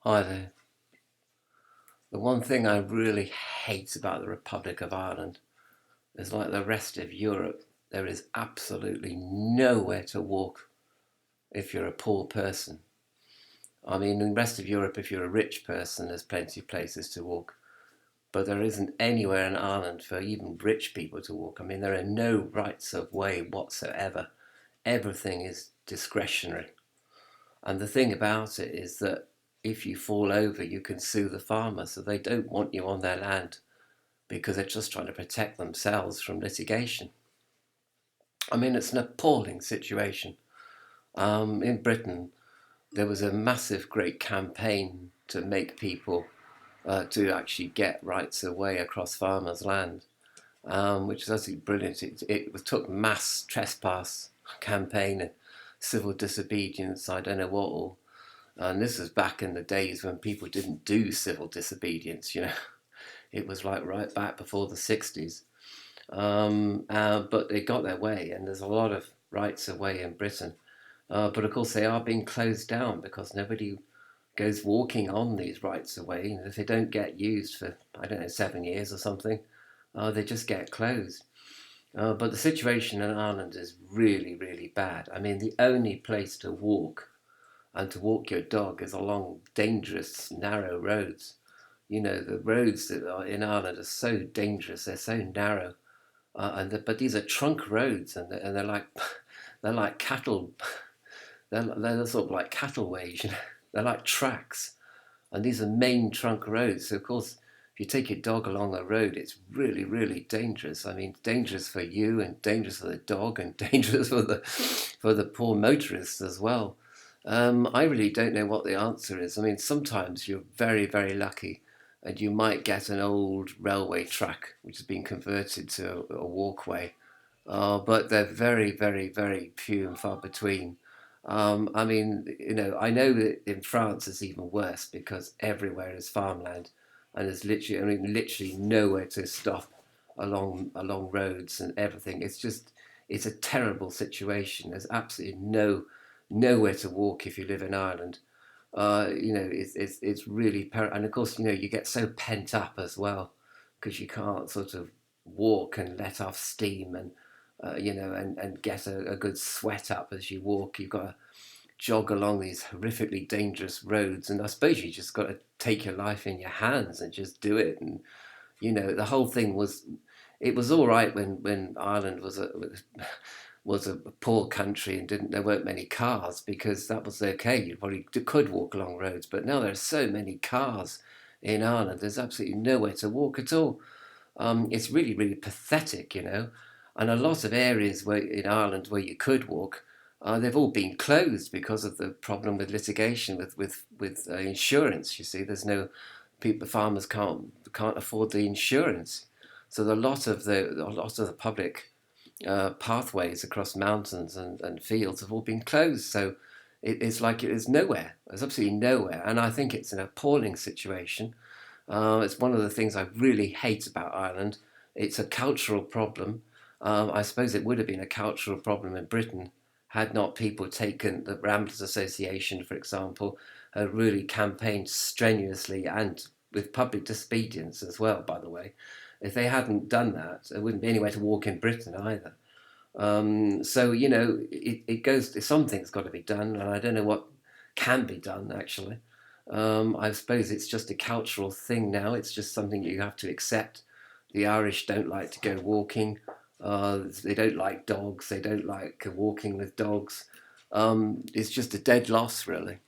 Either the one thing I really hate about the Republic of Ireland is, like the rest of Europe, there is absolutely nowhere to walk if you're a poor person. I mean, in the rest of Europe, if you're a rich person, there's plenty of places to walk. But there isn't anywhere in Ireland for even rich people to walk. I mean, there are no rights of way whatsoever. Everything is discretionary. And the thing about it is that if you fall over, you can sue the farmer. So they don't want you on their land because they're just trying to protect themselves from litigation. I mean, it's an appalling situation. In Britain, there was a massive, great campaign to make people to actually get rights of way across farmers' land, which is absolutely brilliant. It took mass trespass campaign, civil disobedience, I don't know what all. And this was back in the days when people didn't do civil disobedience, you know. It was like right back before the 60s. But they got their way, and there's a lot of rights of way in Britain. But of course, they are being closed down because nobody goes walking on these rights of way. And if they don't get used for, I don't know, 7 years or something, they just get closed. But the situation in Ireland is really, really bad. I mean, the only place to walk and to walk your dog is along dangerous, narrow roads. You know, the roads that are in Ireland are so dangerous, they're so narrow. But these are trunk roads, and they're like they're like cattle. They're sort of like cattleways, you know. They're like tracks, and these are main trunk roads. So of course, if you take your dog along a road, it's really, really dangerous. I mean, dangerous for you, and dangerous for the dog, and dangerous for the poor motorists as well. I really don't know what the answer is. I mean, sometimes you're very, very lucky, and you might get an old railway track which has been converted to a walkway, but they're very, very, very few and far between. I mean, you know, I know that in France it's even worse because everywhere is farmland, and there's literally, I mean, literally nowhere to stop along roads and everything. It's a terrible situation. There's absolutely nowhere to walk if you live in Ireland. You know, it's really and of course, you know, you get so pent up as well because you can't sort of walk and let off steam and you know, and get a good sweat up as you walk. You've got to jog along these horrifically dangerous roads, and I suppose you just got to take your life in your hands and just do it. And you know, the whole thing was, it was all right when Ireland was a poor country and didn't there weren't many cars, because that was okay. You probably could walk along roads, but now there are so many cars in Ireland. There's absolutely nowhere to walk at all. It's really, really pathetic, you know. And a lot of areas where in Ireland where you could walk, they've all been closed because of the problem with litigation with insurance. You see, there's no people, farmers can't afford the insurance, so a lot of the public pathways across mountains and fields have all been closed. So it's like it is nowhere. There's absolutely nowhere, and I think it's an appalling situation. It's one of the things I really hate about Ireland. It's a cultural problem. I suppose it would have been a cultural problem in Britain had not people taken the Ramblers Association, for example, really campaigned strenuously and with public disobedience as well, by the way. If they hadn't done that, there wouldn't be anywhere to walk in Britain either. So, you know, it goes, something's got to be done, and I don't know what can be done actually. I suppose it's just a cultural thing now. It's just something you have to accept. The Irish don't like to go walking. They don't like dogs. They don't like walking with dogs. It's just a dead loss, really.